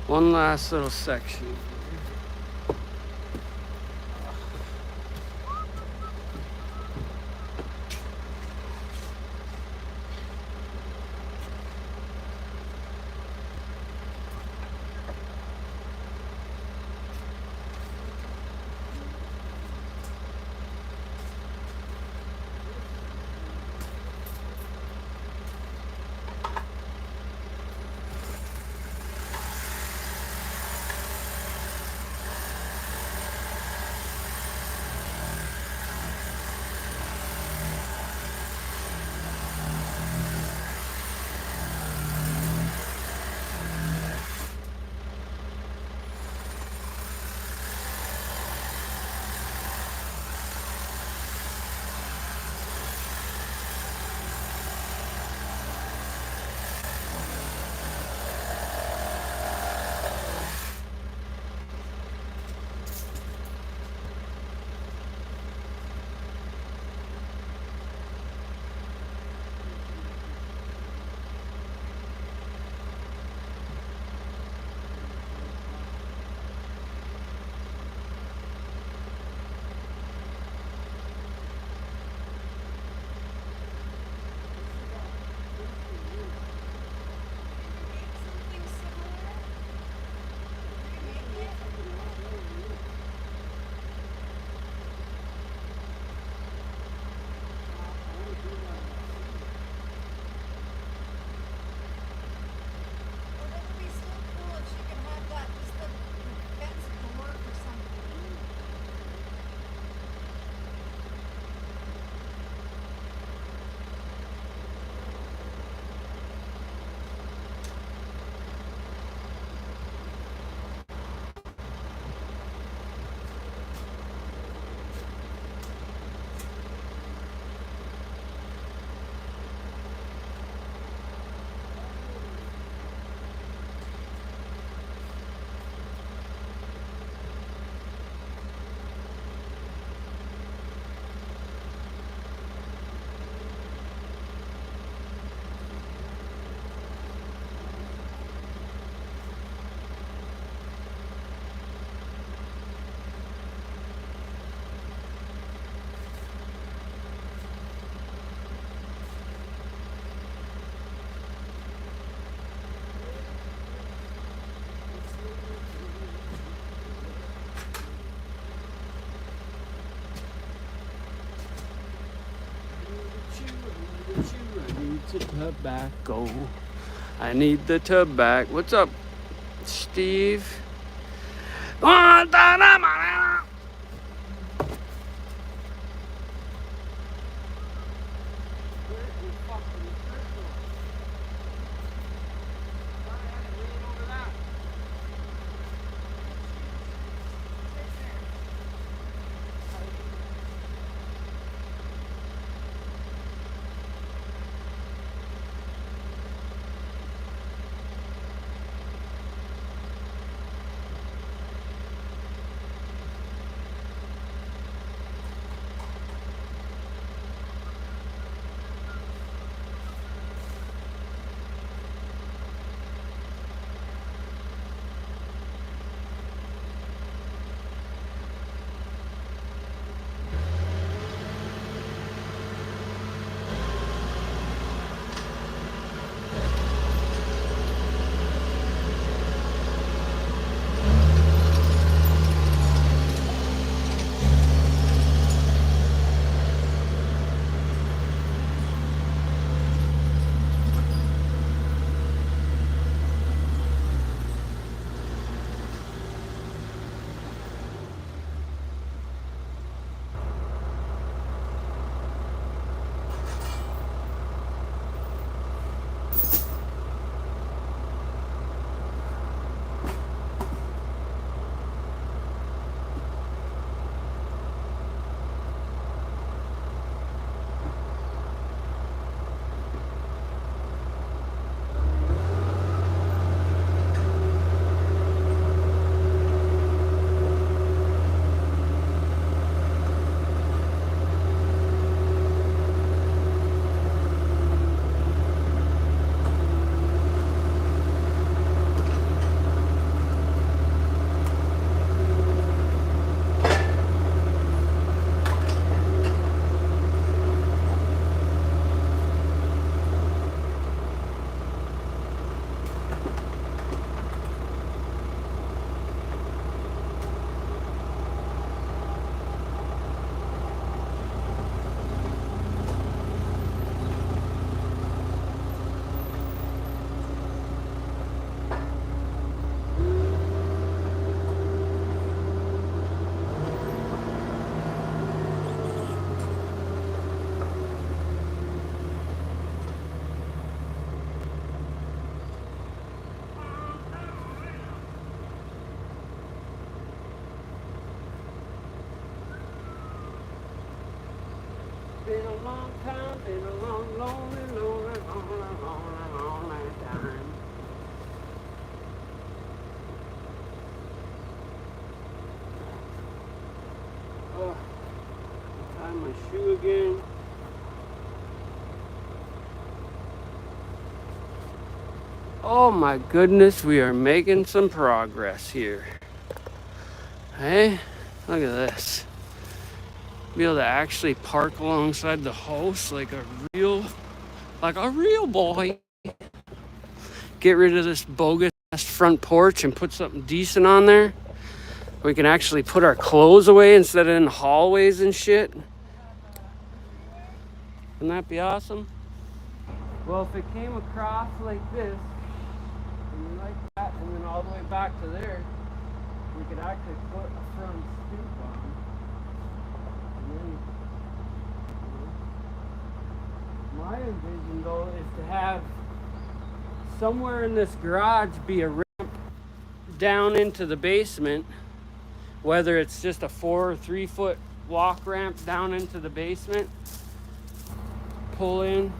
One last little section. Tobacco. I need the tobacco. What's up, Steve? time, been a long, lonely, lonely, lonely, lonely, lonely time. Oh, tie my shoe again. Oh my goodness, we are making some progress here. Hey, look at this. Be able to actually park alongside the house like a real boy. Get rid of this bogus front porch and put something decent on there. We can actually put our clothes away instead of in hallways and shit. Wouldn't that be awesome? Well, if it came across like this, and like that, and then all the way back to there, we could actually put a front stoop on. And then, my envision though is to have somewhere in this garage be a ramp down into the basement, whether it's just a 4 or 3 foot walk ramp down into the basement, pull in,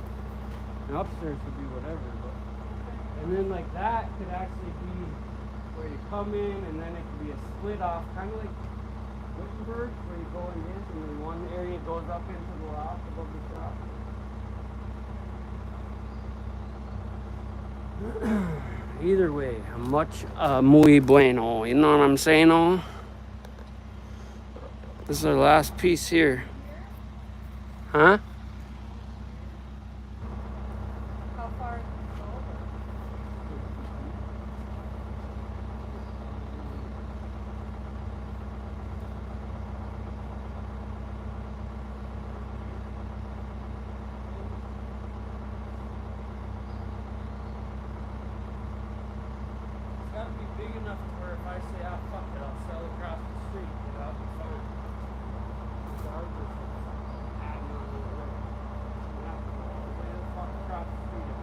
and upstairs would be whatever, but, and then like that could actually be where you come in, and then it could be a split off, kind of like Wittenberg, where you go in this, and then one area goes up into the loft above the shop. Either way, much muy bueno, you know what I'm saying? Oh, this is our last piece here. Huh? How far is it over? It's got to be big enough to where if I say, ah, fuck it, I'll sell across the street, that'll be fine. Regardless of adding on to the road. You have to go all the way the fuck across the street.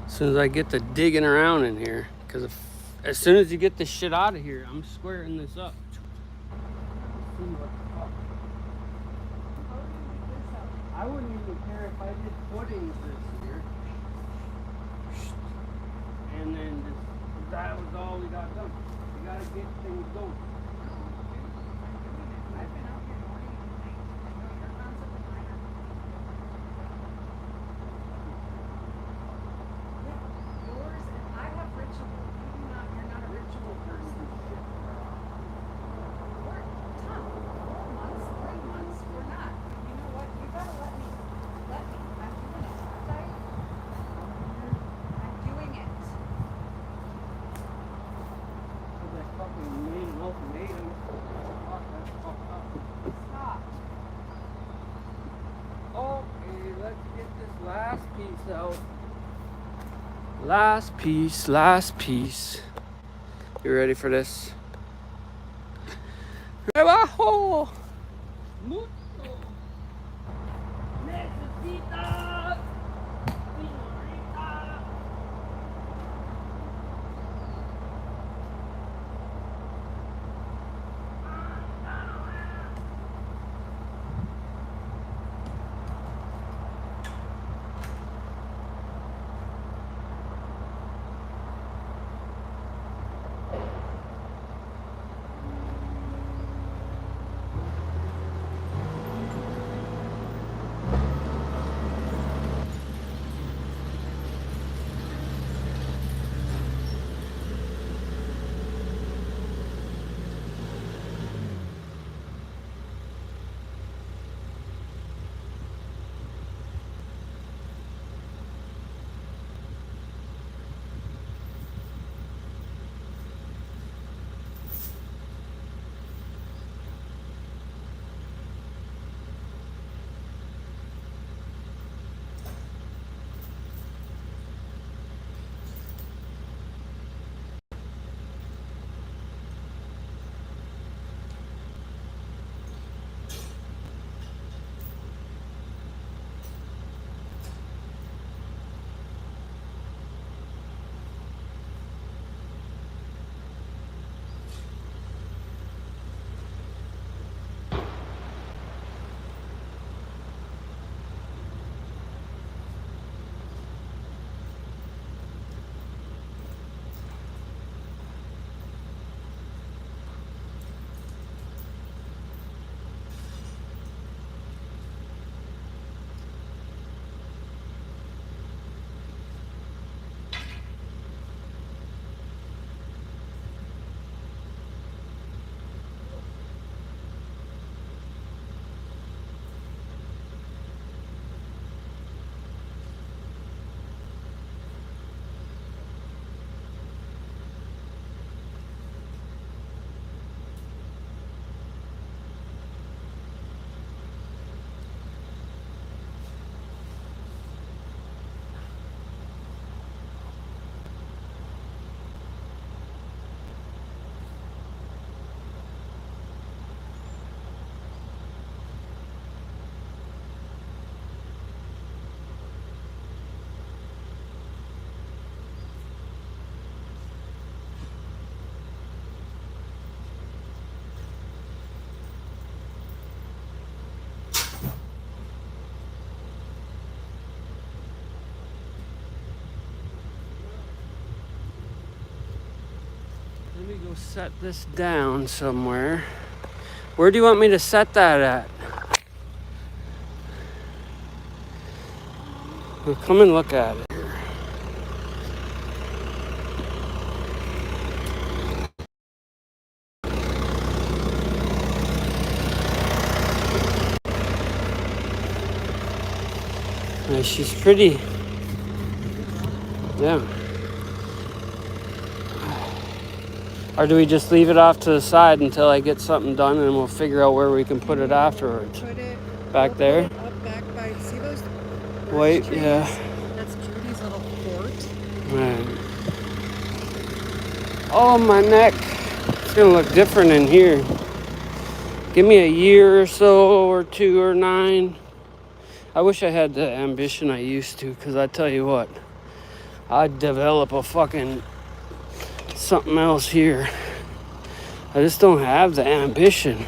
As soon as I get to digging around in here, because as soon as you get this shit out of here, I'm squaring this up. See what the fuck. I wouldn't even care if I did footings this year, and then just that was all we got done. You gotta get things going. I've been out here morning and night. I know your concept and mine are yours, and I have ritual. You're not a ritual person. We're tough. 4 months, 3 months, we're not. You know what? You gotta let me. I'm doing it. I'm doing it. That fucking made an ultimatum. Fuck, that's fucked up. Stop. Okay, let's get this last piece out. Last piece, last piece. You ready for this? Rebajo. Mucho. Necesita. Señorita. Maybe go set this down somewhere. Where do you want me to set that at? Well, come and look at it. She's pretty. Yeah. Or do we just leave it off to the side until I get something done and we'll figure out where we can put it afterwards? Put it back there? Put it up back by, see those White, trees? yeah. That's Judy's little fort. Right. Oh, my neck. It's going to look different in here. Give me a year or so, or 2 or 9. I wish I had the ambition I used to, because I tell you what, I'd develop a fucking something else here. I just don't have the ambition.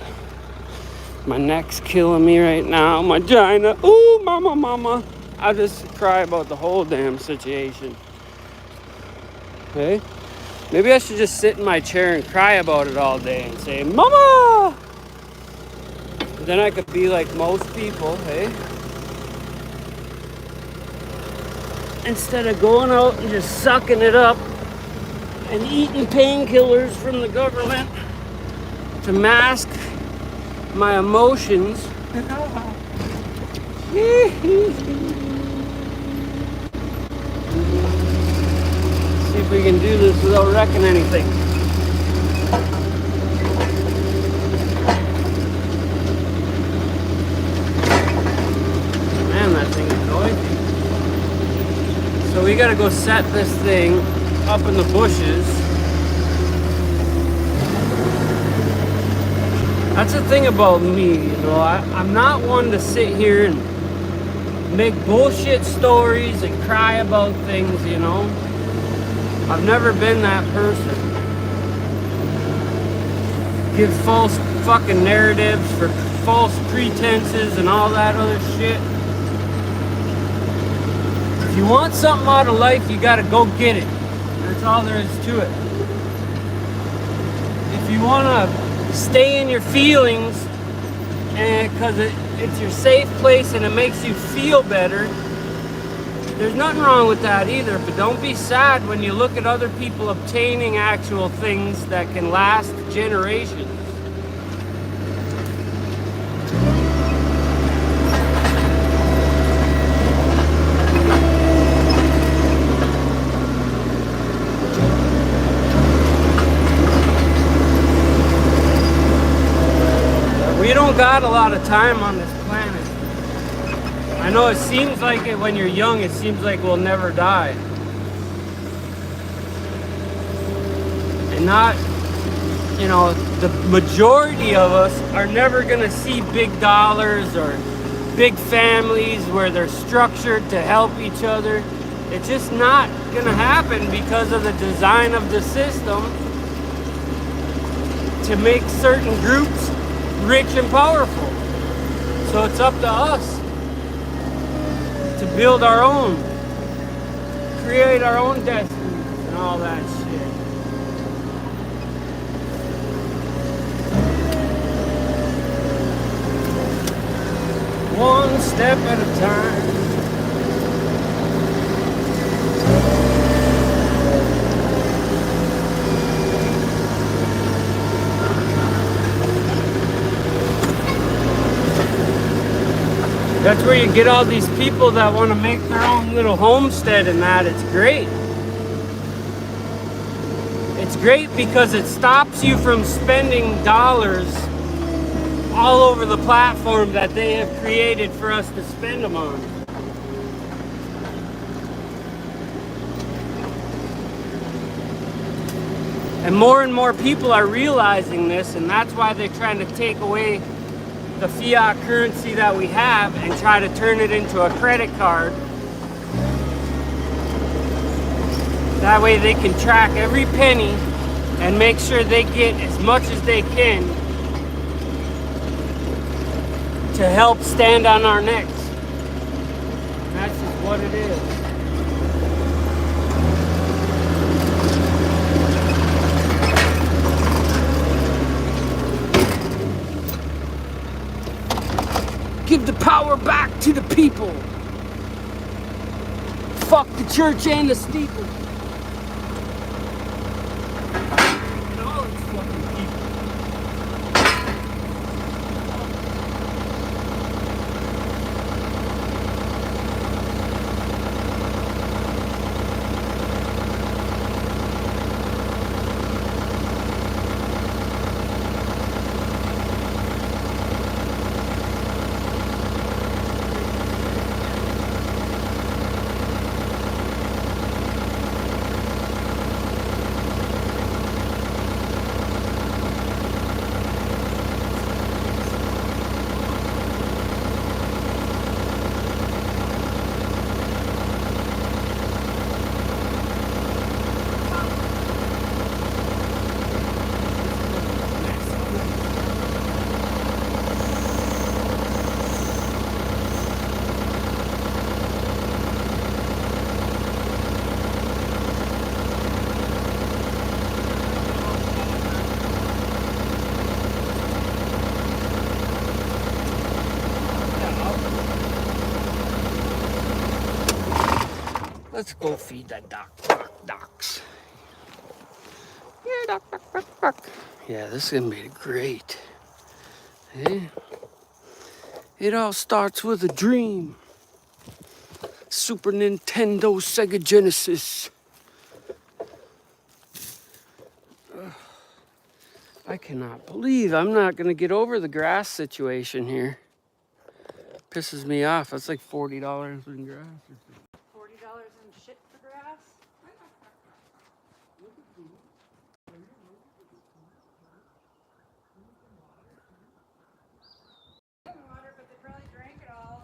My neck's killing me right now. My vagina. Ooh, mama. I just cry about the whole damn situation. Okay? Maybe I should just sit in my chair and cry about it all day and say, Mama! Then I could be like most people, hey? Instead of going out and just sucking it up and eating painkillers from the government to mask my emotions. See if we can do this without wrecking anything. Man, that thing is noisy. So we gotta go set this thing up in the bushes. That's the thing about me, you know, I'm not one to sit here and make bullshit stories and cry about things, you know. I've never been that person. Give false fucking narratives for false pretenses and all that other shit. If you want something out of life, you gotta go get it. That's all there is to it. If you wanna stay in your feelings, and because it's your safe place and it makes you feel better, there's nothing wrong with that either. But don't be sad when you look at other people obtaining actual things that can last generations. We don't got a lot of time on this planet. I know it seems like it when you're young, it seems like we'll never die. And not, you know, the majority of us are never gonna see big dollars or big families where they're structured to help each other. It's just not gonna happen because of the design of the system to make certain groups rich and powerful. So it's up to us to build our own, create our own destinies and all that shit. One step at a time. That's where you get all these people that want to make their own little homestead and that. It's great. It's great because it stops you from spending dollars all over the platform that they have created for us to spend them on. And more people are realizing this, and that's why they're trying to take away the fiat currency that we have and try to turn it into a credit card. That way they can track every penny and make sure they get as much as they can to help stand on our necks. And that's just what it is. power back to the people. Fuck the church and the steeple. And all its fucking people. Let's go feed that ducks. Yeah, duck. Yeah, this is gonna be great. Hey? It all starts with a dream. Super Nintendo, Sega Genesis. I cannot believe I'm not gonna get over the grass situation here. Pisses me off. That's like $40 in grass. $40 in shit for grass? Water, but they probably drank it all.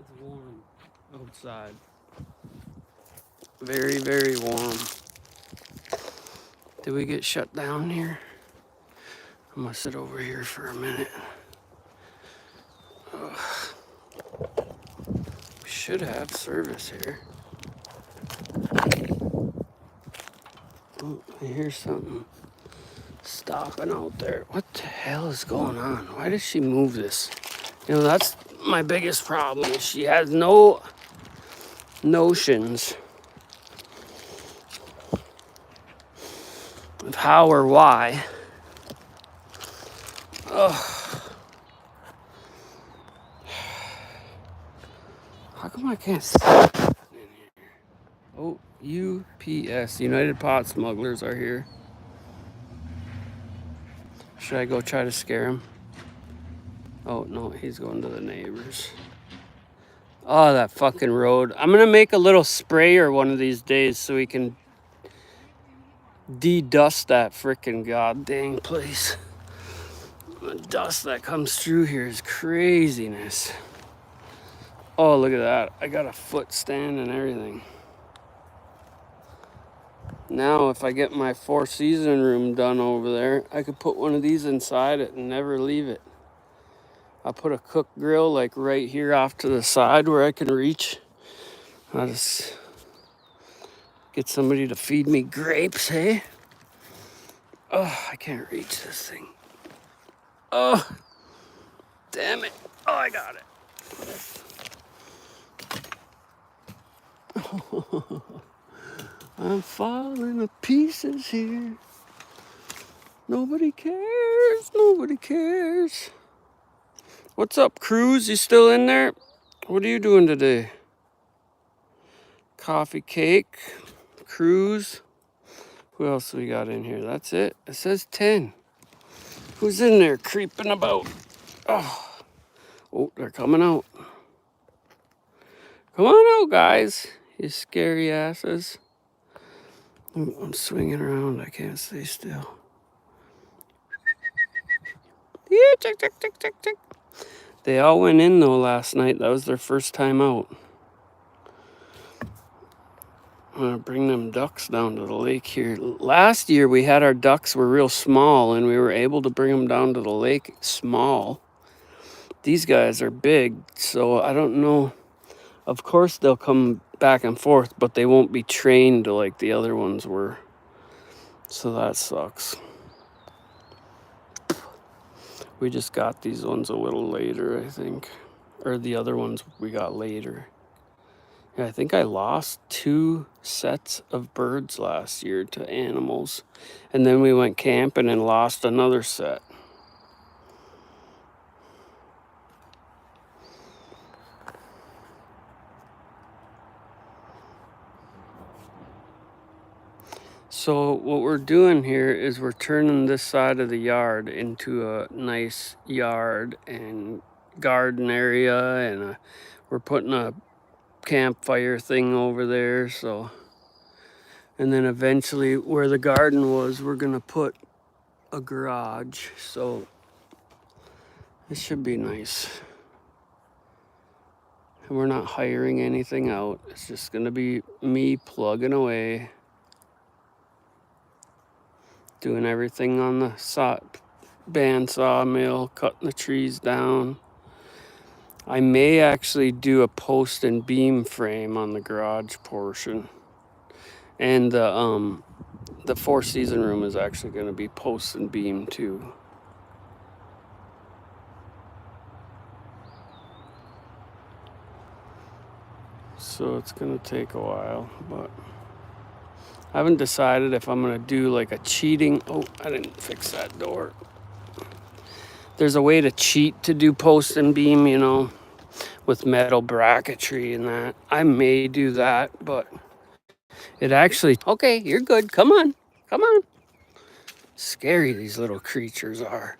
It's warm outside. Very, very warm. Did we get shut down here? I'm gonna sit over here for a minute. Ugh. We should have service here. Oh, I hear something stopping out there. What the hell is going on? Why does she move this? You know, that's my biggest problem. Is she has no notions of how or why. Ugh. How come I can't see in here? Oh, UPS, United Pot Smugglers are here. Should I go try to scare him? Oh, no, he's going to the neighbors. Oh, that fucking road. I'm gonna make a little sprayer one of these days so we can de-dust that frickin' goddamn place. The dust that comes through here is craziness. Oh, look at that. I got a foot stand and everything. Now, if I get my 4-season room done over there, I could put one of these inside it and never leave it. I put a cook grill like right here off to the side where I can reach. I'll just get somebody to feed me grapes, hey? Oh, I can't reach this thing. Oh, damn it. Oh, I got it. I'm falling to pieces here. Nobody cares. Nobody cares. What's up, Cruz? You still in there? What are you doing today? Coffee cake. Cruz. Who else we got in here? That's it. It says 10. Who's in there creeping about? Oh, they're coming out. Come on out, guys. You scary asses. I'm swinging around. I can't stay still. Yeah, tick, tick, tick, tick, tick. They all went in, though, last night. That was their first time out. I'm going to bring them ducks down to the lake here. Last year, we had our ducks were real small, and we were able to bring them down to the lake small. These guys are big, so I don't know. Of course, they'll come back and forth, but they won't be trained like the other ones were. So that sucks. We just got these ones a little later, I think. Or the other ones we got later. Yeah, I think I lost 2 sets of birds last year to animals. And then we went camping and lost another set. So what we're doing here is we're turning this side of the yard into a nice yard and garden area, and we're putting a campfire thing over there. So, and then eventually where the garden was, we're gonna put a garage. So it should be nice. And we're not hiring anything out. It's just gonna be me plugging away, doing everything on the bandsaw mill, cutting the trees down. I may actually do a post and beam frame on the garage portion. And the 4-season room is actually going to be post and beam too. So it's going to take a while, but I haven't decided if I'm going to do like a cheating. Oh, I didn't fix that door. There's a way to cheat to do post and beam, you know, with metal bracketry and that. I may do that, but it actually, okay, you're good. Come on. Come on. Scary these little creatures are.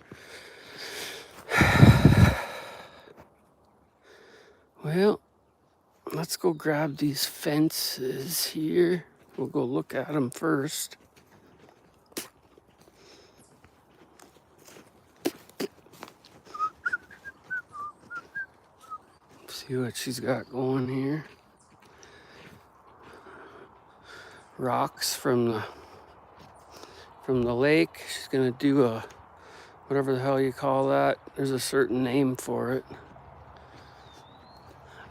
Well, let's go grab these fences here. We'll go look at them first. See what she's got going here. Rocks from the lake. She's gonna do a whatever the hell you call that. There's a certain name for it.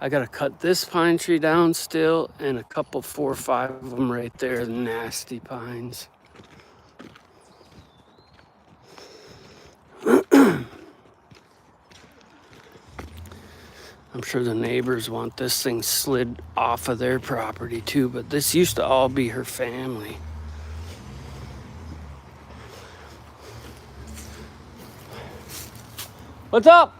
I gotta cut this pine tree down still, and a couple 4 or 5 of them right there, nasty pines. I'm sure the neighbors want this thing slid off of their property too, but this used to all be her family. What's up?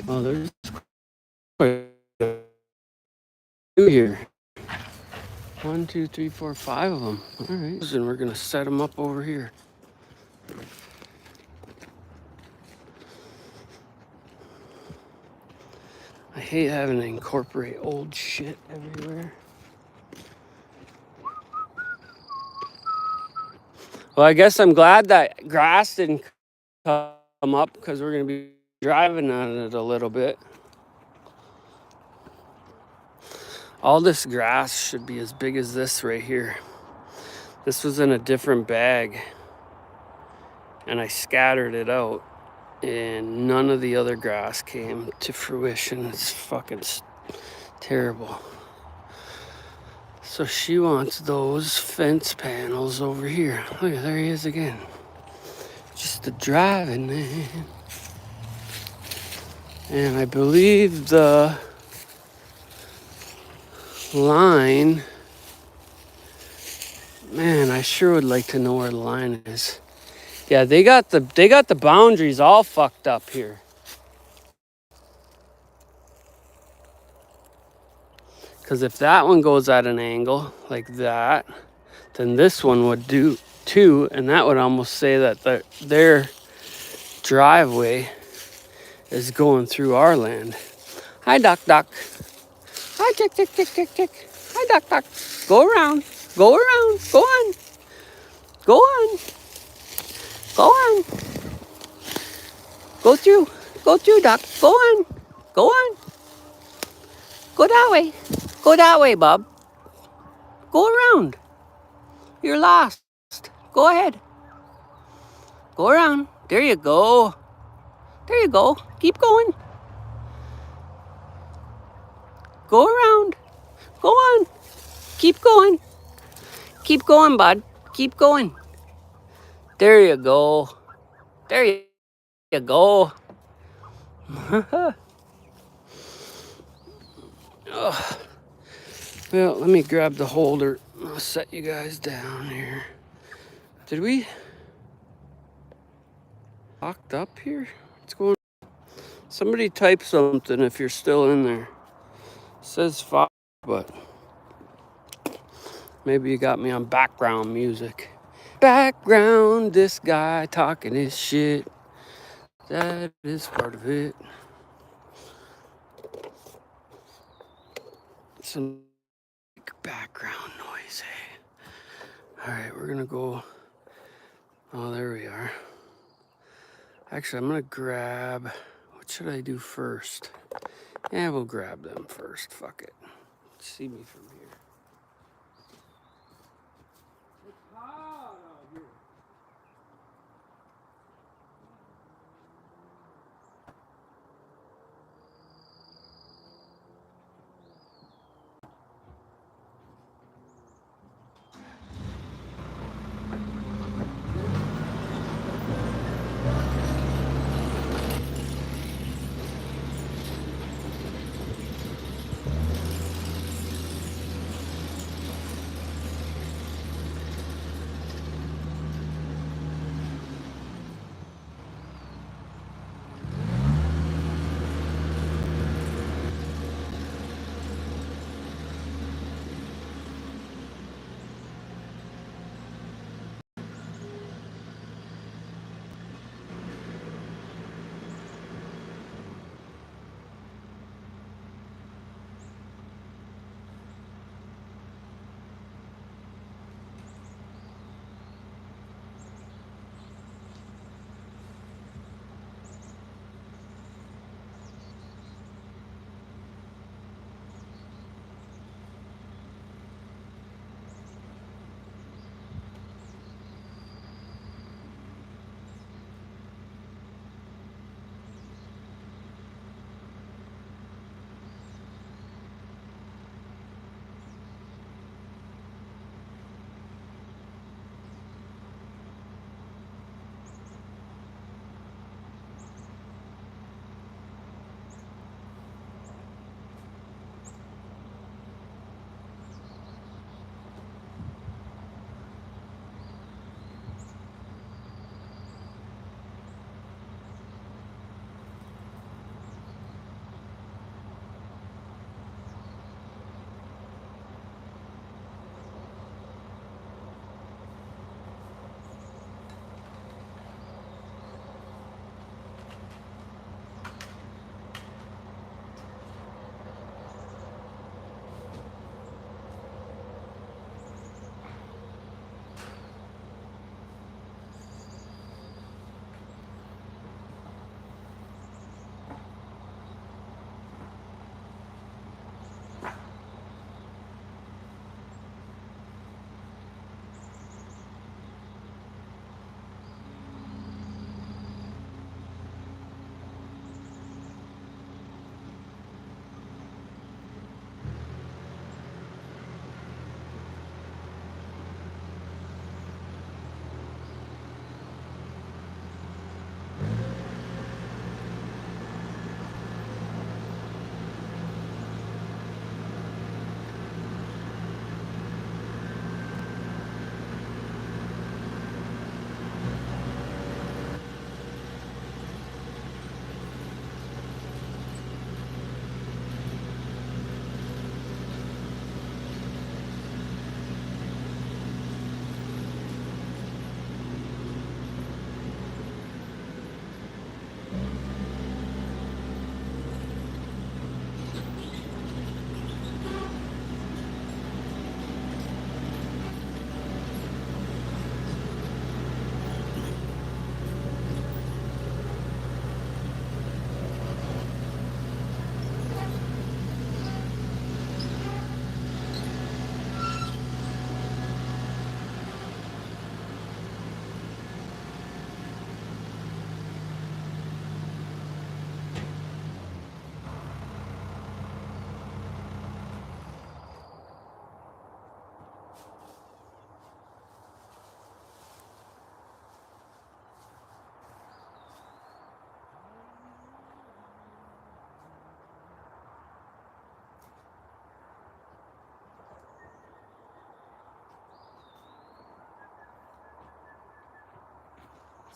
Oh, there's quite a few here. 1, 2, 3, 4, 5 of them. All right, and we're gonna set them up over here. I hate having to incorporate old shit everywhere. Well, I guess I'm glad that grass didn't come up because we're going to be driving on it a little bit. All this grass should be as big as this right here. This was in a different bag and I scattered it out and none of the other grass came to fruition. It's fucking terrible. So she wants those fence panels over here. Look, there he is again. Just a driving man. And I believe the line, man, I sure would like to know where the line is. Yeah, they got the boundaries all fucked up here. Because if that one goes at an angle like that, then this one would do too, and that would almost say that their driveway is going through our land. Hi, Duck Duck. Hi, Tick Tick Tick Tick Tick. Hi, Duck Duck. Go around. Go around. Go on. Go on. Go on. Go through. Go through, Duck. Go on. Go on. Go that way. Go that way, Bob. Go around. You're lost. Go ahead. Go around. There you go. There you go. Keep going. Go around. Go on. Keep going. Keep going, bud. Keep going. There you go. There you go. Well, let me grab the holder. I'll set you guys down here. Did we locked up here? What's going on? Somebody type something if you're still in there. It says 5, but maybe you got me on background music. Background, this guy talking his shit. That is part of it. Some background noise, eh? Alright, we're gonna go. Oh, there we are. Actually, I'm gonna grab. What should I do first? Yeah, we'll grab them first. Fuck it. See me from here. It's hot out here.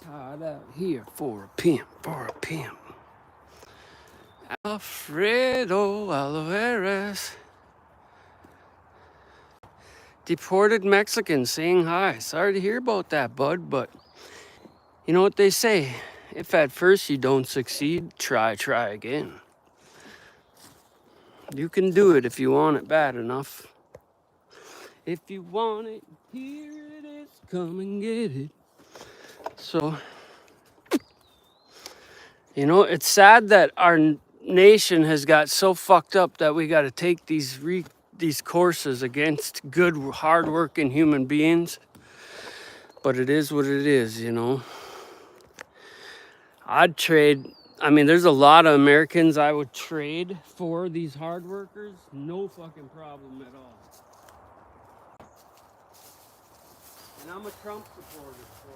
Hot out here for a pimp, for a pimp. Alfredo Alvarez. Deported Mexican saying hi. Sorry to hear about that, bud, but you know what they say? If at first you don't succeed, try again. You can do it if you want it bad enough. If you want it, here it is, come and get it. So, you know, it's sad that our nation has got so fucked up that we got to take these courses against good, hardworking human beings. But it is what it is, you know. I'd trade. I mean, there's a lot of Americans I would trade for these hard workers. No fucking problem at all. And I'm a Trump supporter, so.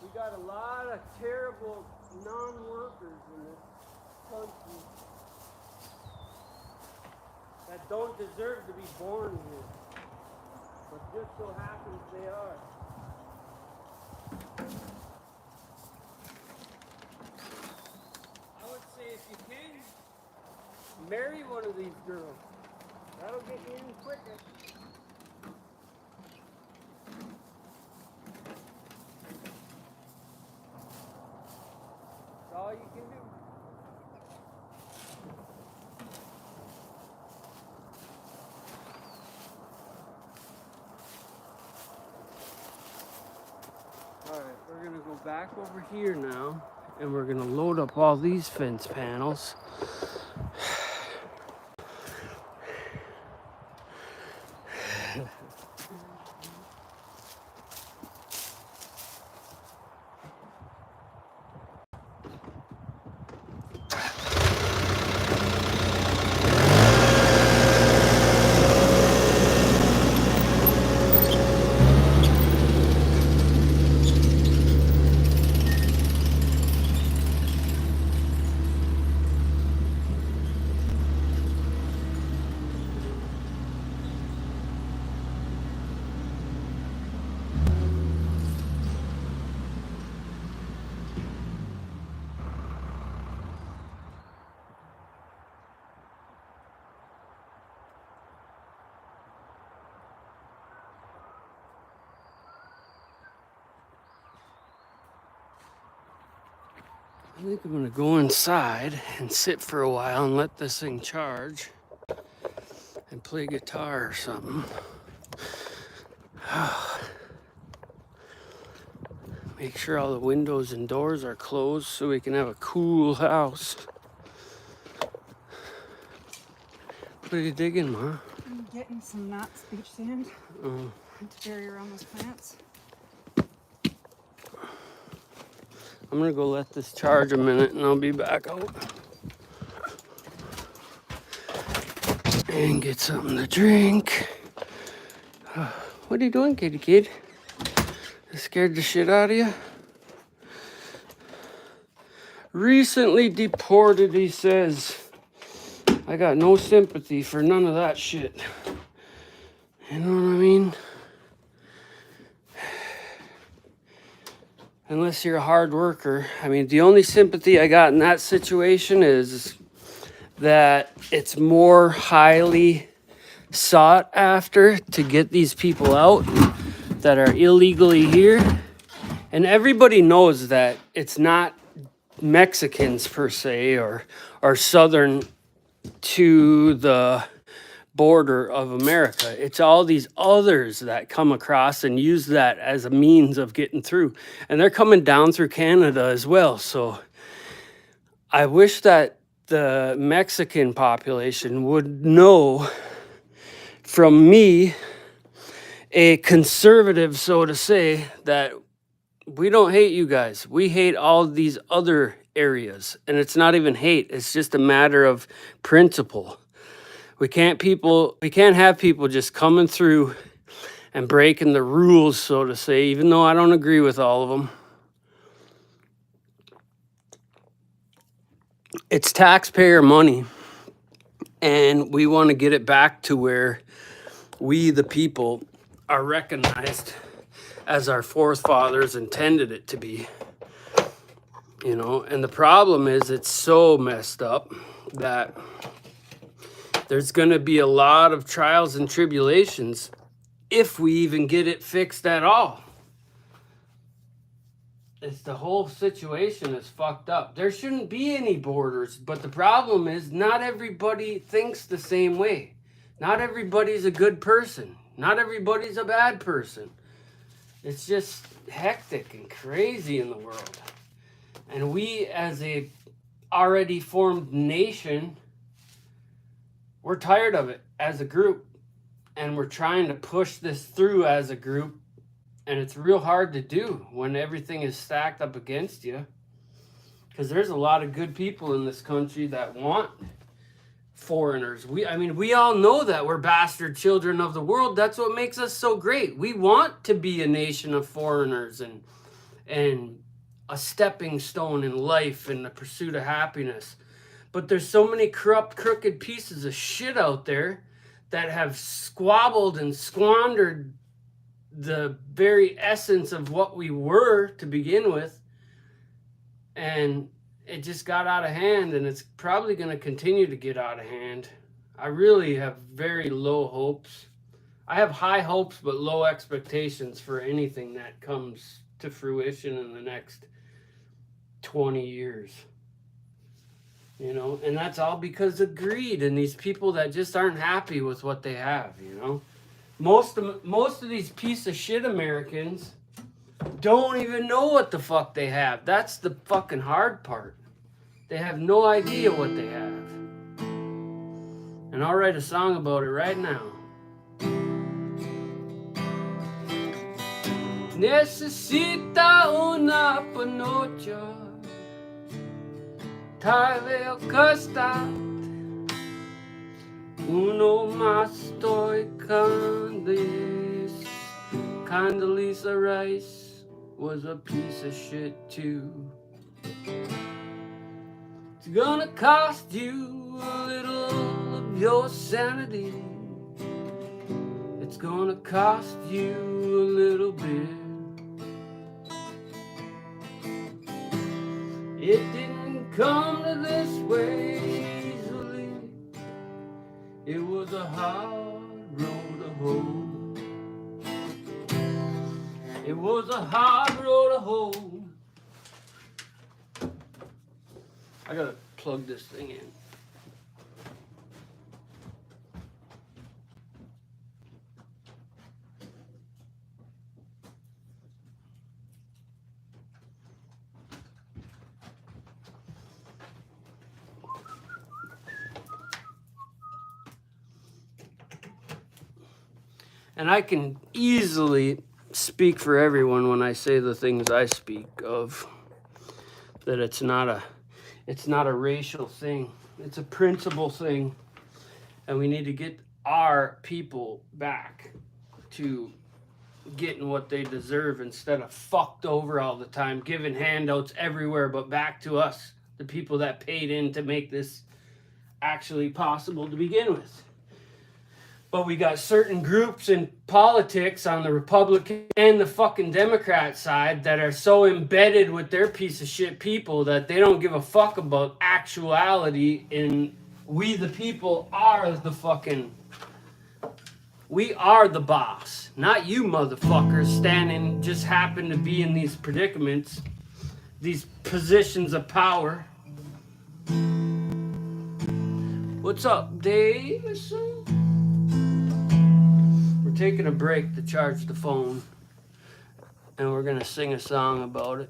We got a lot of terrible non-workers in this country that don't deserve to be born here, but just so happens they are. I would say if you can, marry one of these girls. That'll get you in quicker. That's all you can do. Alright, we're gonna go back over here now, and we're gonna load up all these fence panels. I think I'm gonna go inside and sit for a while and let this thing charge and play guitar or something. Make sure all the windows and doors are closed so we can have a cool house. What are you digging, Ma? I'm getting some knots beach sand to bury around those plants. I'm gonna go let this charge a minute and I'll be back out. And get something to drink. What are you doing, kitty kid? I scared the shit out of you? Recently deported, he says. I got no sympathy for none of that shit. You know what I mean? Unless you're a hard worker. I mean, the only sympathy I got in that situation is that it's more highly sought after to get these people out that are illegally here. And everybody knows that it's not Mexicans per se or southern to the border of America. It's all these others that come across and use that as a means of getting through. And they're coming down through Canada as well. So I wish that the Mexican population would know from me, a conservative, so to say, that we don't hate you guys. We hate all these other areas. And it's not even hate. It's just a matter of principle. We can't have people just coming through and breaking the rules, so to say, even though I don't agree with all of them. It's taxpayer money, and we want to get it back to where we, the people, are recognized as our forefathers intended it to be. You know, and the problem is it's so messed up that there's going to be a lot of trials and tribulations if we even get it fixed at all. It's the whole situation is fucked up. There shouldn't be any borders, but the problem is not everybody thinks the same way. Not everybody's a good person. Not everybody's a bad person. It's just hectic and crazy in the world. And we, as a already formed nation, we're tired of it as a group. And we're trying to push this through as a group. And it's real hard to do when everything is stacked up against you. Because there's a lot of good people in this country that want foreigners. We all know that we're bastard children of the world. That's what makes us so great. We want to be a nation of foreigners and a stepping stone in life and the pursuit of happiness. But there's so many corrupt, crooked pieces of shit out there that have squabbled and squandered the very essence of what we were to begin with, and it just got out of hand, and it's probably going to continue to get out of hand. I really have very low hopes. I have high hopes but low expectations for anything that comes to fruition in the next 20 years. You know, and that's all because of greed and these people that just aren't happy with what they have, you know. Most of these piece of shit Americans don't even know what the fuck they have. That's the fucking hard part. They have no idea what they have. And I'll write a song about it right now. Necesita una panocha, tal vez costa. Uno más estoy Condoleezza Rice was a piece of shit too. It's gonna cost you a little of your sanity. It's gonna cost you a little bit. It didn't come to this way easily. It was a hard road to hoe. It was a hard road to hoe. I gotta plug this thing in. And I can easily speak for everyone when I say the things I speak of, that it's not a racial thing. It's a principle thing. And we need to get our people back to getting what they deserve instead of fucked over all the time, giving handouts everywhere, but back to us, the people that paid in to make this actually possible to begin with. But we got certain groups in politics on the Republican and the fucking Democrat side that are so embedded with their piece of shit people that they don't give a fuck about actuality. And we, the people, are the fucking... We are the boss. Not you motherfuckers standing, just happen to be in these predicaments, these positions of power. What's up, Dave? We're taking a break to charge the phone, and we're gonna sing a song about it.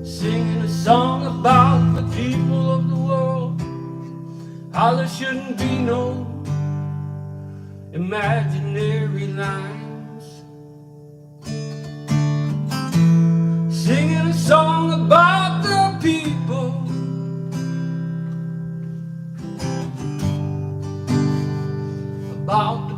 Singing a song about the people of the world, how there shouldn't be no imaginary lines. Singing a song about the people, about the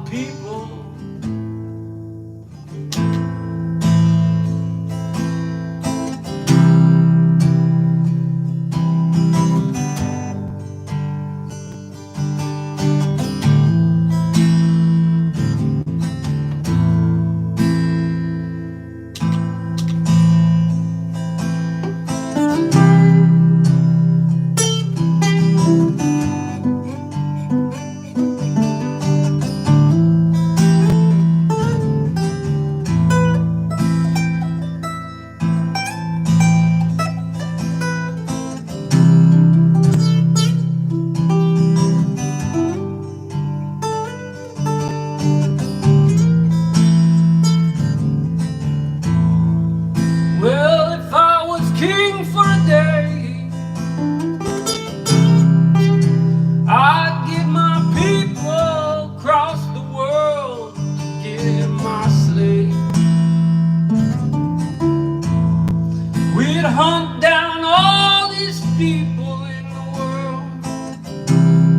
hunt down all these people in the world,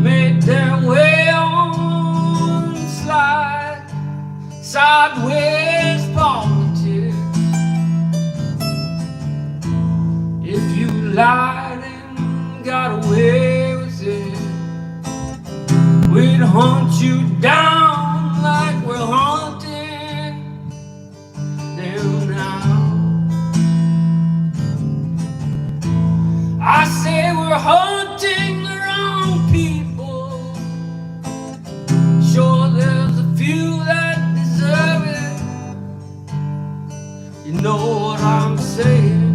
make their way on sideways politics. If you lied and got away with it, we'd hunt you down like we're haunting them now. I say we're hunting the wrong people. Sure, there's a few that deserve it. You know what I'm saying?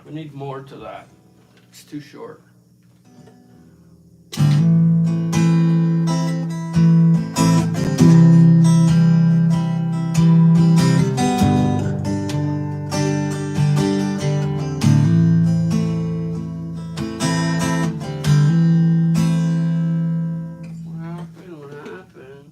We need more to that. It's too short. What happened?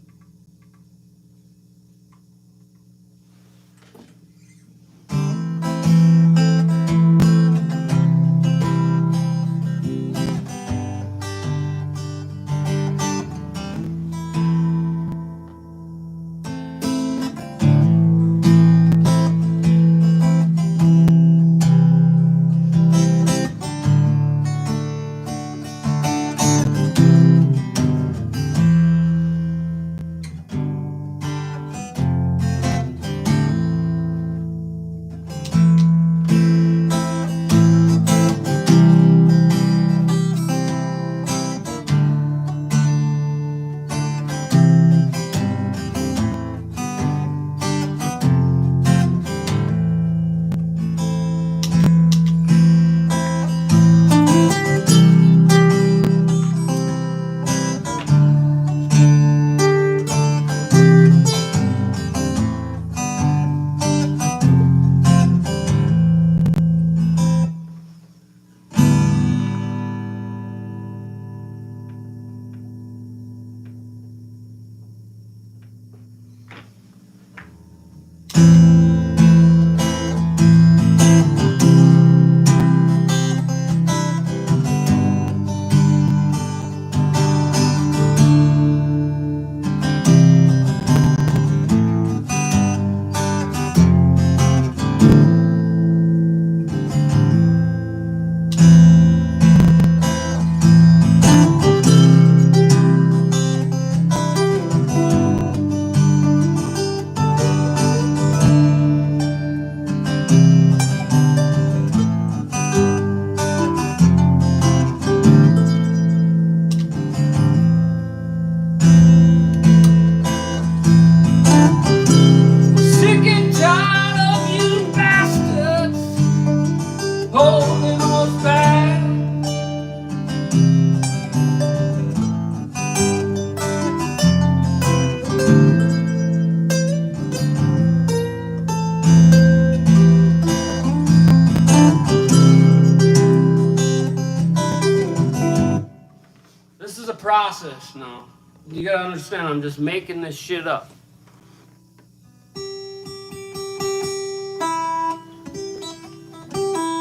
Process now. You gotta understand, I'm just making this shit up.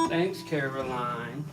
Thanks, Caroline.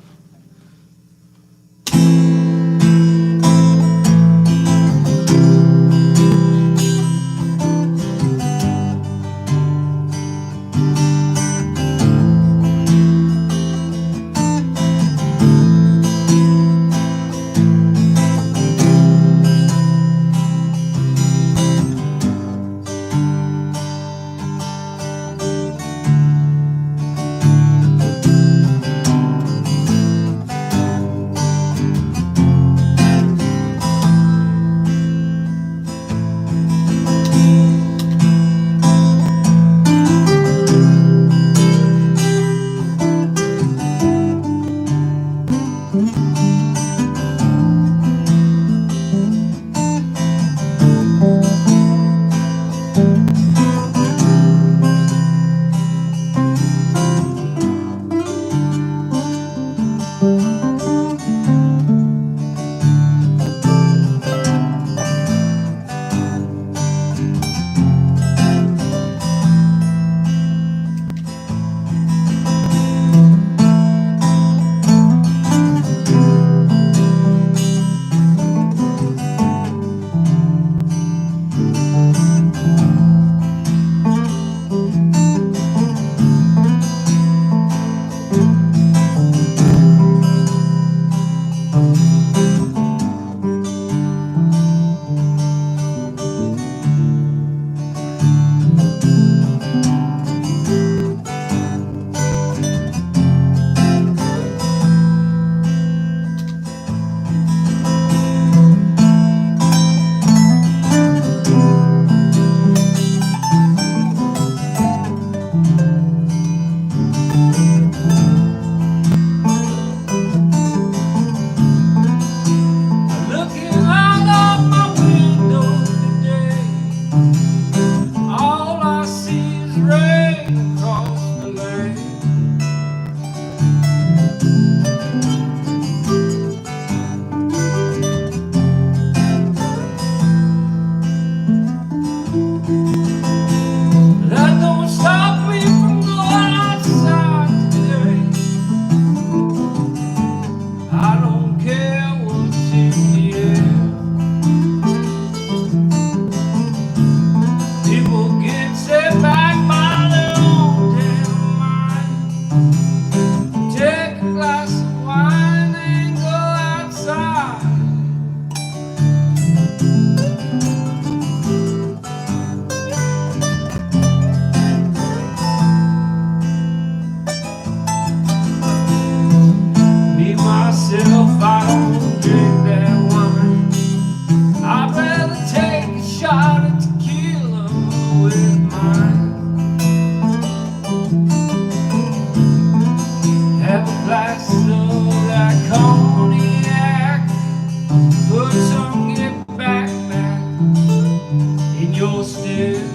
still.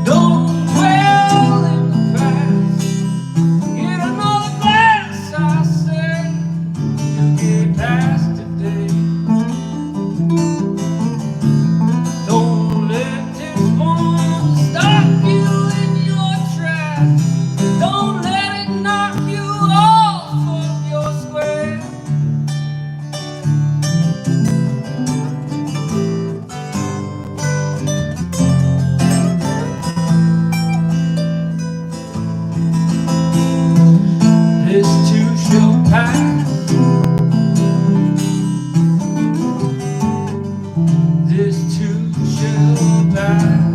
Don't dwell in the past. Get another glass, I say. You get past today. Don't let this one stop you in your tracks. Don't let it knock you off of your square. This too shall pass. This too shall pass.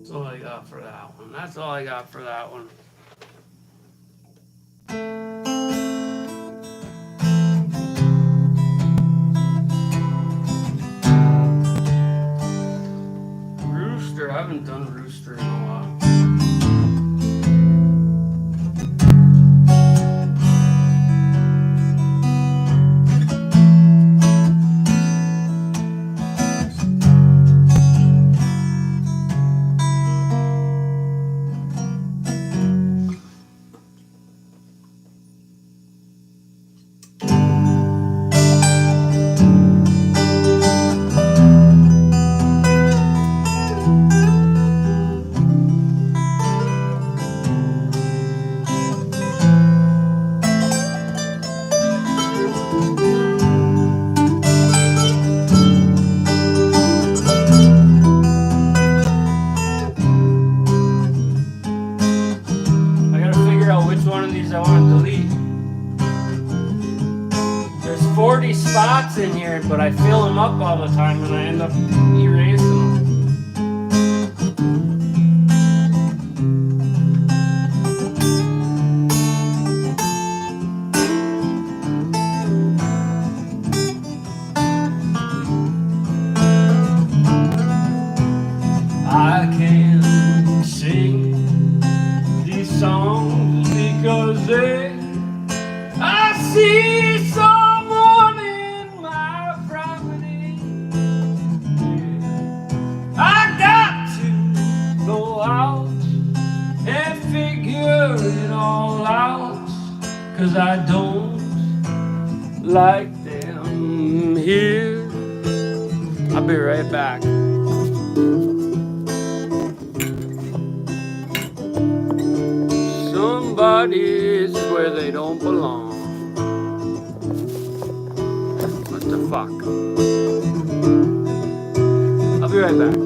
That's all I got for that one. That's all I got for that one. Rooster, I haven't done Rooster in a while. I gotta figure out which one of these I want to delete. There's 40 spots in here, but I fill them up all the time and I end up erasing them. I can sing these songs because I see someone in my property. I got to go out and figure it all out, 'cause I don't like them here. I'll be right back. Somebody's where they don't belong. What the fuck? I'll be right back.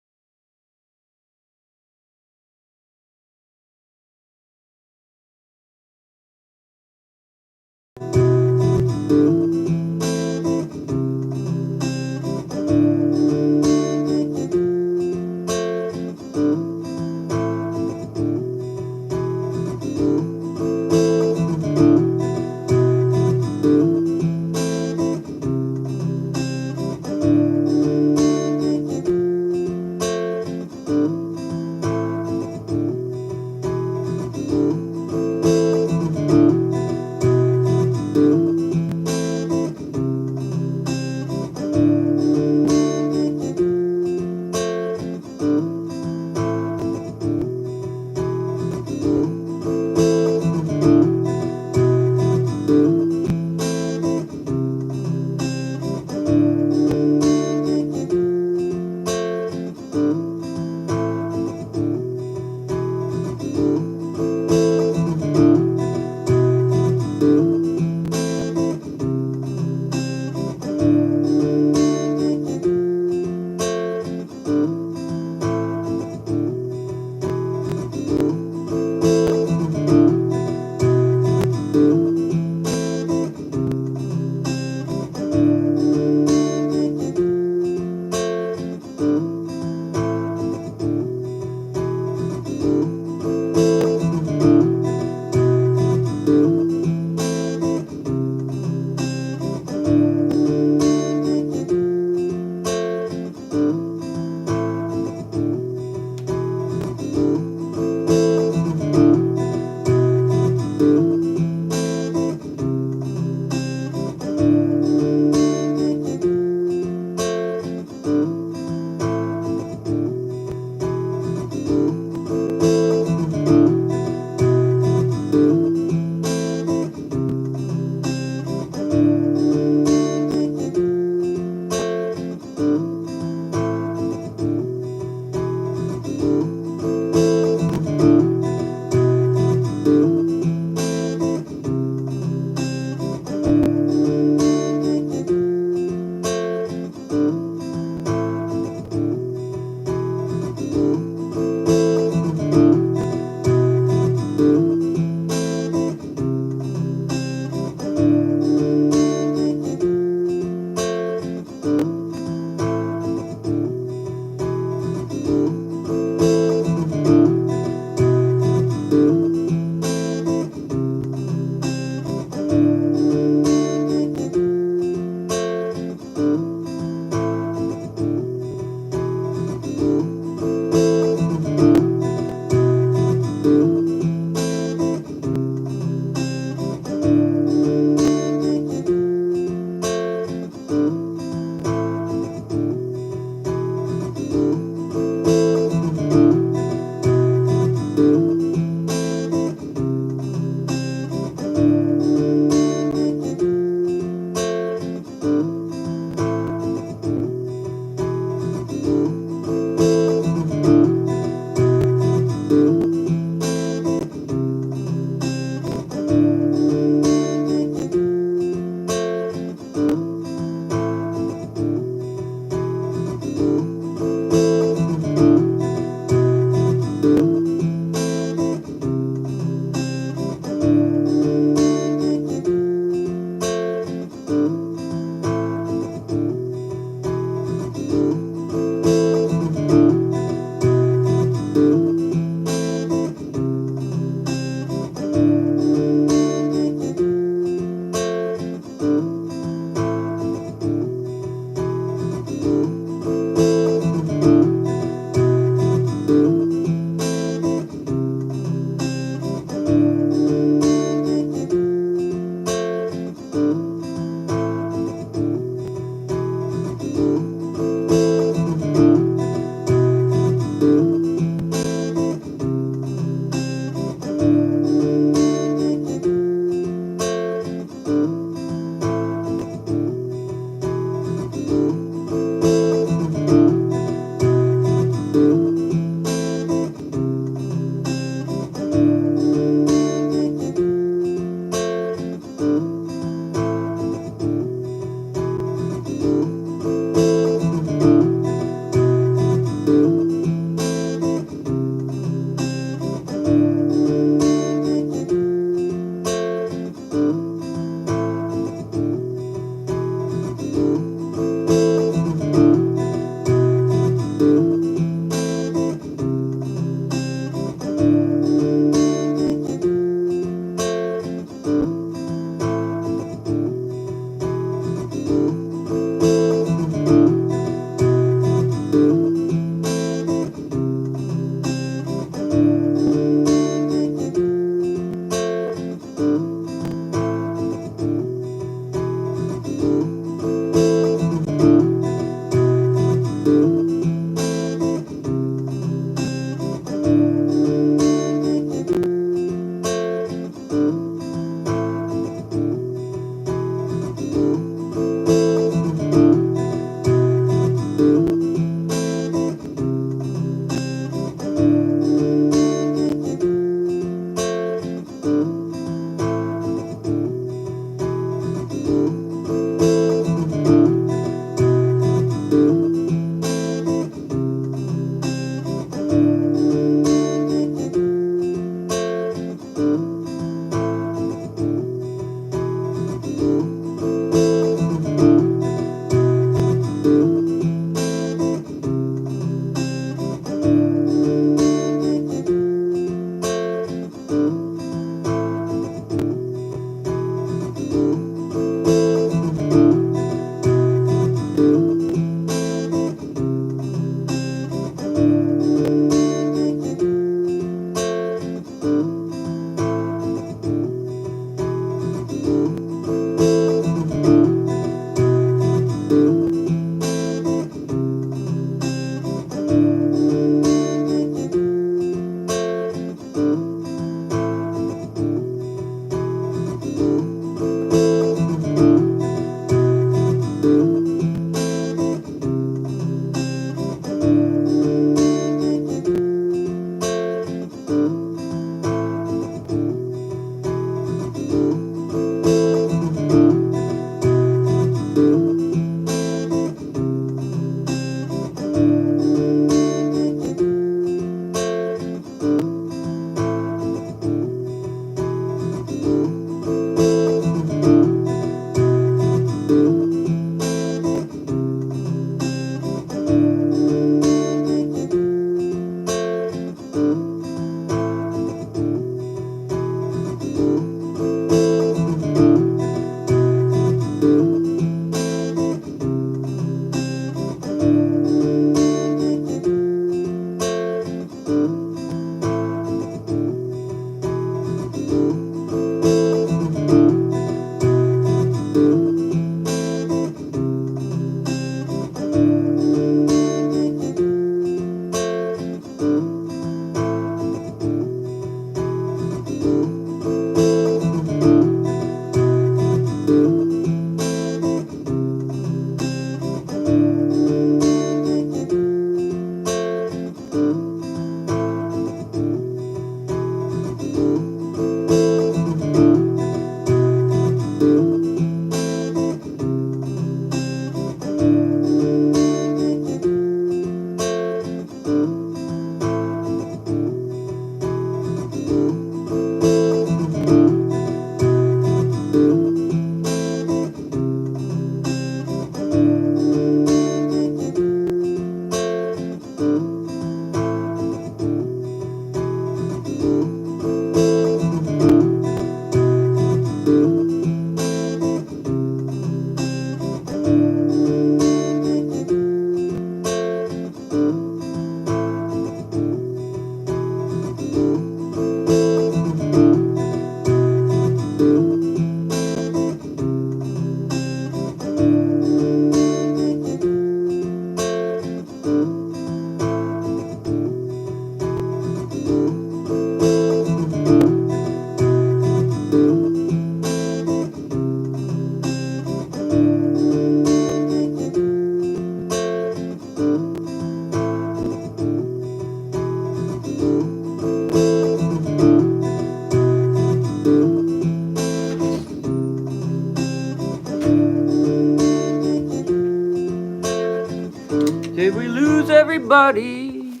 Did we lose everybody?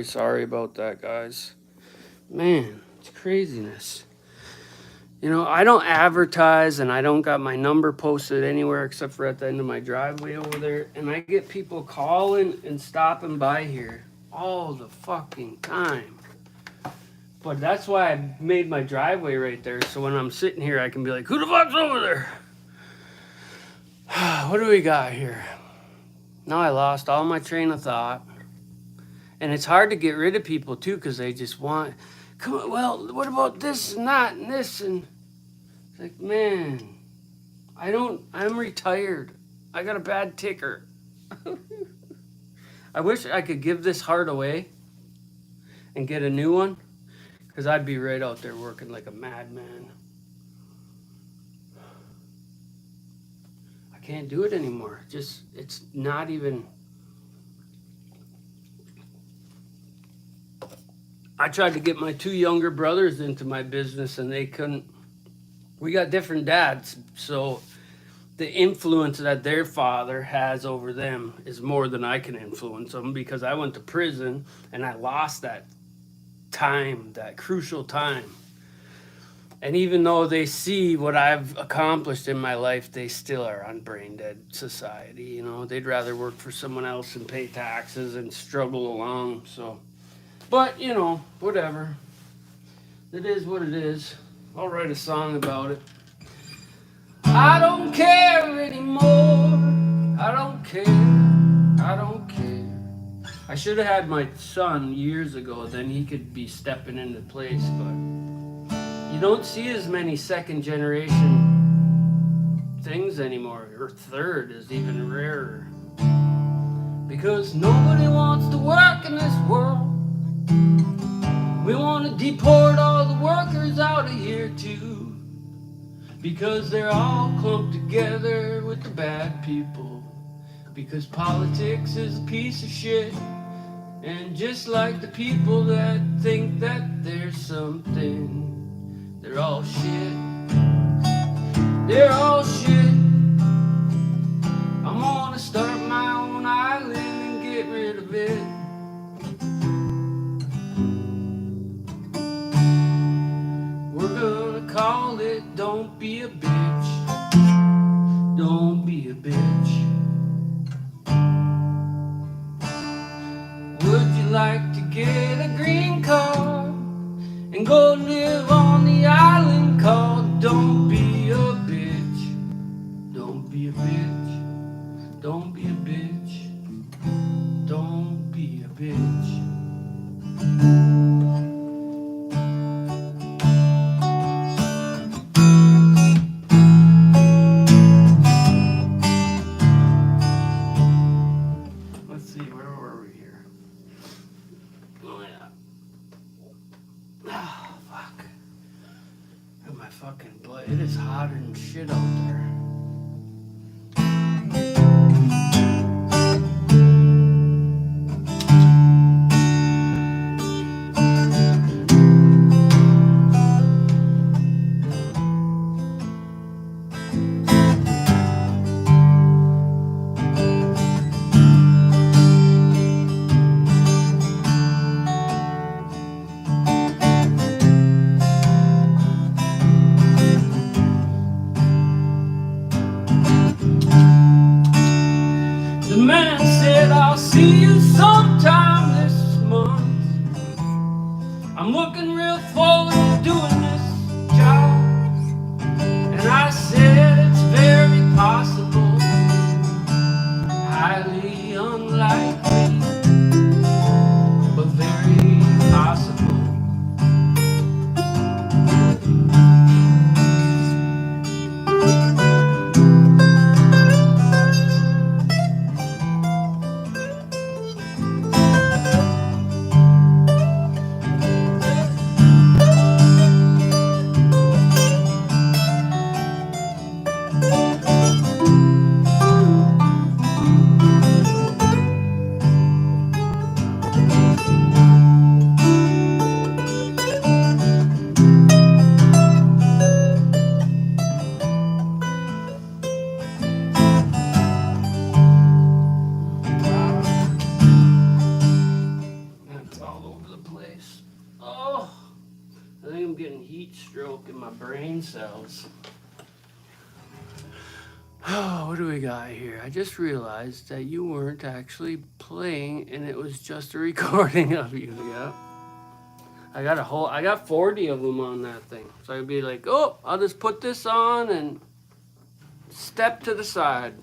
Sorry about that, guys. Man, it's craziness. You know, I don't advertise and I don't got my number posted anywhere except for at the end of my driveway over there. And I get people calling and stopping by here all the fucking time. But that's why I made my driveway right there. So when I'm sitting here, I can be like, who the fuck's over there? What do we got here? Now I lost all my train of thought. And it's hard to get rid of people too because they just want, come on, well, what about this and that and this? And it's like, man, I'm retired. I got a bad ticker. I wish I could give this heart away and get a new one because I'd be right out there working like a madman. I can't do it anymore. Just, it's not even. I tried to get my two younger brothers into my business and they couldn't. We got different dads, so the influence that their father has over them is more than I can influence them because I went to prison and I lost that time, that crucial time. And even though they see what I've accomplished in my life, they still are on brain dead society. You know, they'd rather work for someone else and pay taxes and struggle along. So, but you know, whatever. It is what it is. I'll write a song about it. I don't care anymore. I don't care. I don't care. I should have had my son years ago, then he could be stepping into place, but you don't see as many second generation things anymore, or third is even rarer. Because nobody wants to work in this world. We want to deport all the workers out of here too. Because they're all clumped together with the bad people. Because politics is a piece of shit. And just like the people that think that there's something, they're all shit. They're all shit. I'm gonna start my own island and get rid of it. We're gonna call it Don't Be a Bitch. Don't be a bitch. Would you like to get a green card and go live on the island called Don't Be a Bitch? Don't be a bitch. Don't be a bitch. Don't be a bitch. Let's see, where were we here? Oh yeah. Oh, fuck. Look at my fucking blood. It is hotter than shit out there. The man said, I'll see you sometime this month. I'm looking real forward to doing this job. And I said, it's very possible stroke in my brain cells. Oh, what do we got here? I just realized that you weren't actually playing and it was just a recording of you. Yeah. I got 40 of them on that thing. So I'd be like, oh, I'll just put this on and step to the side.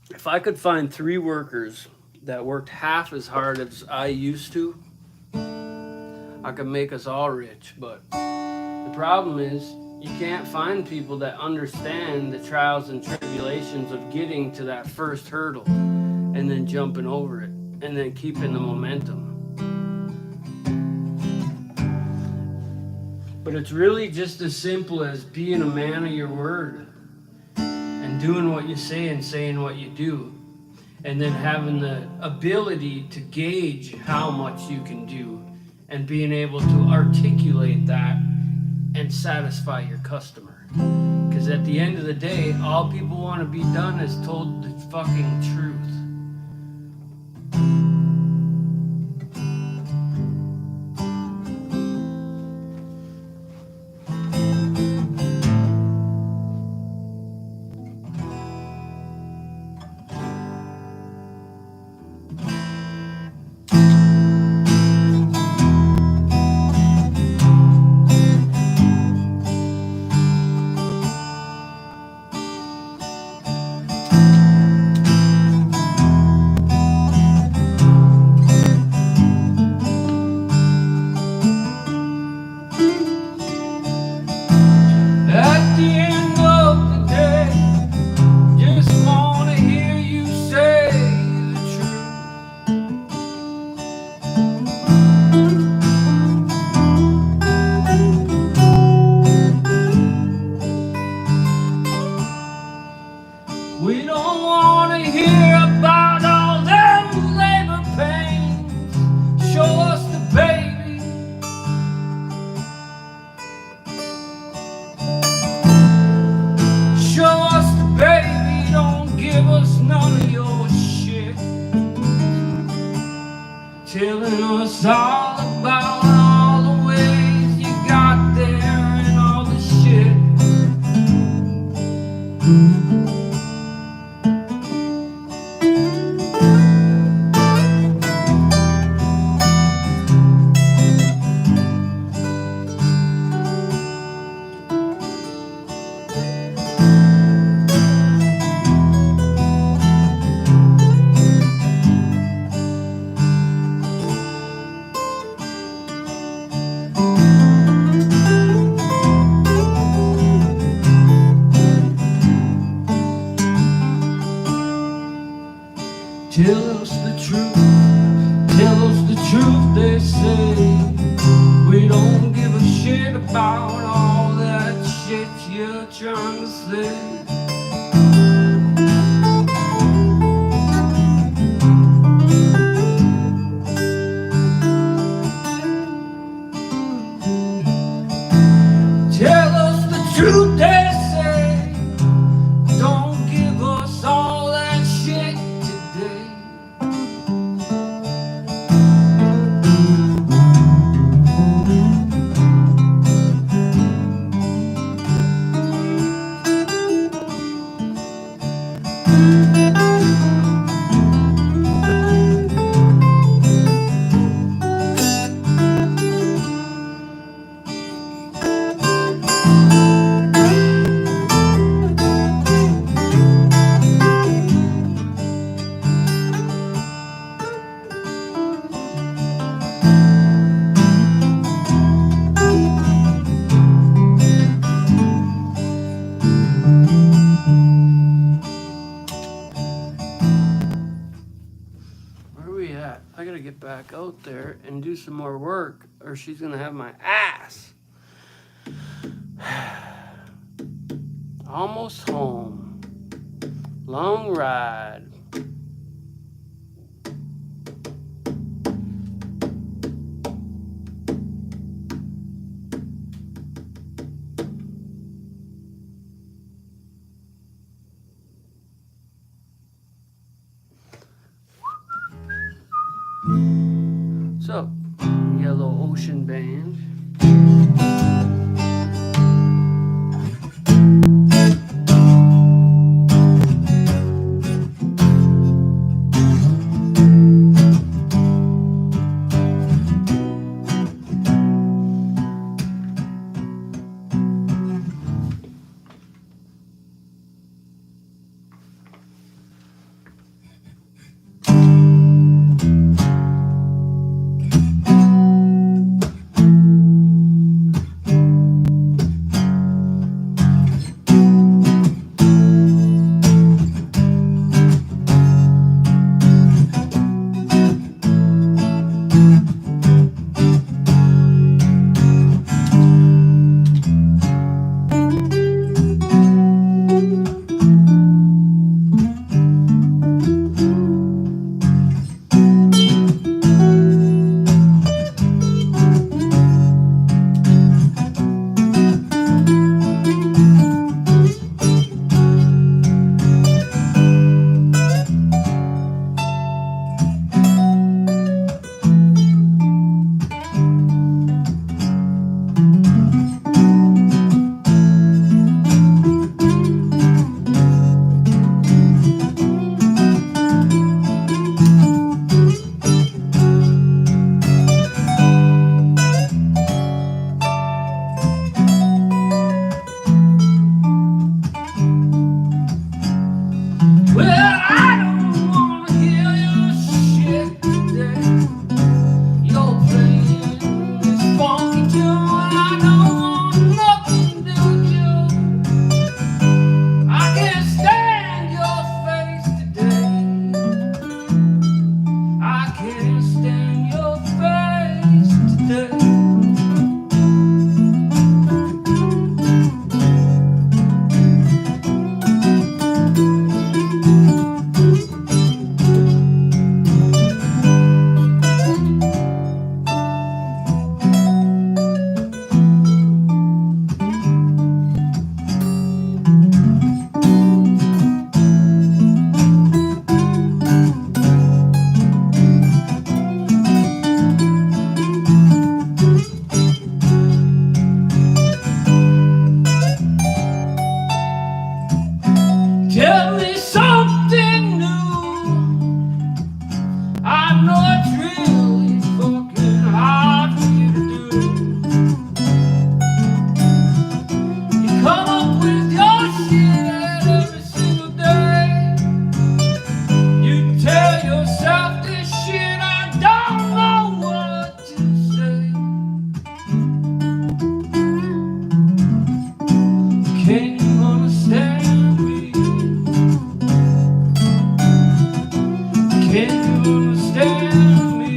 If I could find 3 workers that worked half as hard as I used to, I could make us all rich. But the problem is, you can't find people that understand the trials and tribulations of getting to that first hurdle and then jumping over it and then keeping the momentum. But it's really just as simple as being a man of your word and doing what you say and saying what you do, and then having the ability to gauge how much you can do and being able to articulate that and satisfy your customer. Because at the end of the day, all people want to be done is told the fucking truth. At the end of the day, just wanna hear you say the truth. We don't wanna hear about all them labor pains. Show us the baby. Show us the baby, don't give us none of your shit. Telling us all about all the ways you got there and all the shit. Tell us the truth, tell us the truth, they say. We don't give a shit about all that shit you're trying to say. Tell us the truth, they say. Don't give us all that shit today. I gotta get back out there and do some more work, or she's gonna have my ass. Almost home. Long ride. So So, we got a little ocean band. Well, I don't wanna hear your shit today. You're playing this funky tune. I don't want nothing to do with you. I can't stand your face today. I can't stand your face today. Tell me something new. I know it's really fucking hard for you to do. You come up with your shit every single day. You tell yourself this shit, I don't know what to say. Can you understand me? Can you understand me?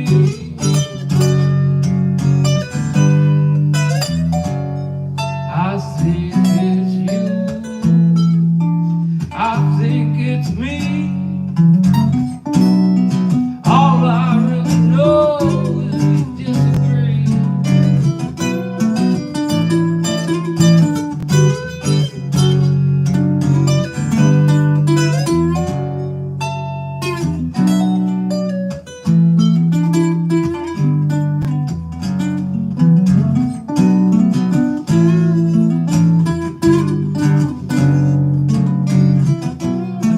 I think it's you. I think it's me. All I really know is we disagree.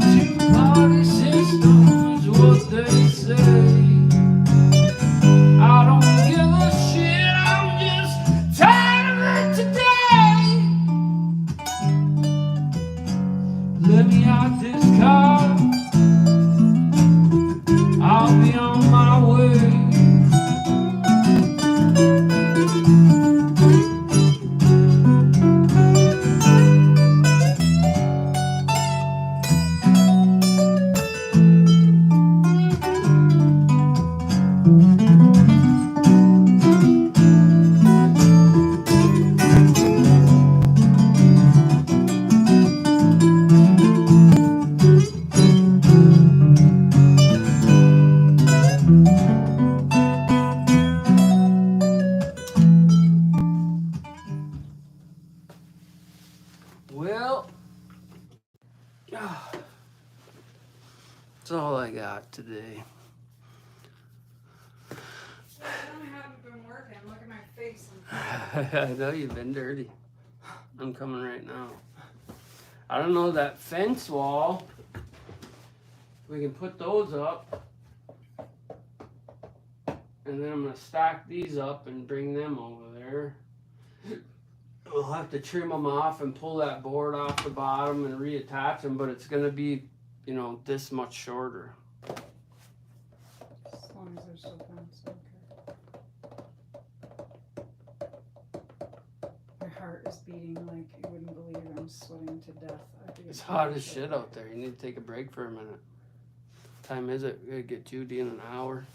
Two-party system is what they say. I don't give a shit, I'm just tired of it today. Let me out this car, I'll be on my way. Well, that's all I got today. some. I know you've been dirty. I'm coming right now. I don't know, that fence wall. We can put those up. And then I'm going to stack these up and bring them over there. We'll have to trim them off and pull that board off the bottom and reattach them, but it's going to be, you know, this much shorter. As long as they're still fence, okay. My heart is beating like you wouldn't believe. I'm sweating to death. It's hot as shit out there. You need to take a break for a minute. What time is it? We gotta get Judy in an hour.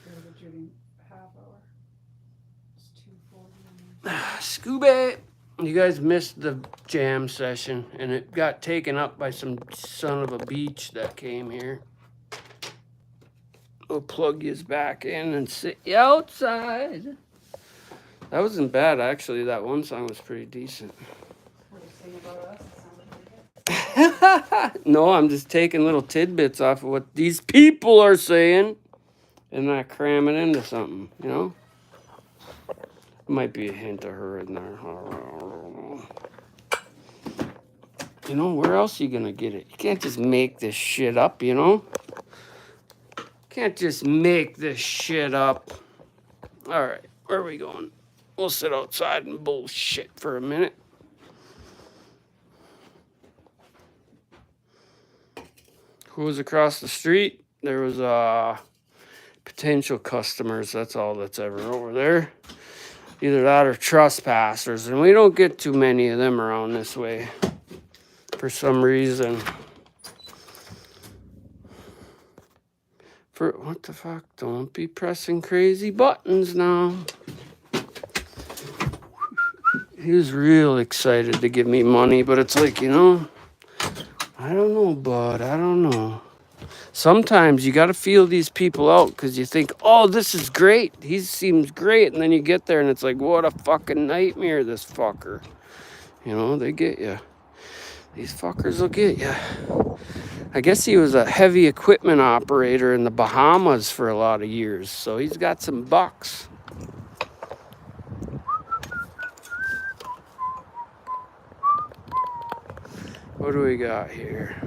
Gotta get Judy half hour. It's 2:40. Scooby! You guys missed the jam session, and it got taken up by some son of a beach that came here. We'll plug yous back in and sit you outside. That wasn't bad, actually. That one song was pretty decent. What do you say about us? It sounded like it. No, I'm just taking little tidbits off of what these people are saying and not cramming into something, you know? Might be a hint of her in there. You know, where else are you gonna get it? You can't just make this shit up, you know? Can't just make this shit up. All right, where are we going? We'll sit outside and bullshit for a minute. Who was across the street? There was potential customers. That's all that's ever over there. Either that or trespassers, and we don't get too many of them around this way for some reason. For what the fuck? Don't be pressing crazy buttons now. He was real excited to give me money, but it's like, you know, I don't know, bud. I don't know. Sometimes you got to feel these people out because you think, oh, this is great. He seems great. And then you get there and it's like, what a fucking nightmare, this fucker. You know, they get you. These fuckers will get you. I guess he was a heavy equipment operator in the Bahamas for a lot of years. So he's got some bucks. What do we got here?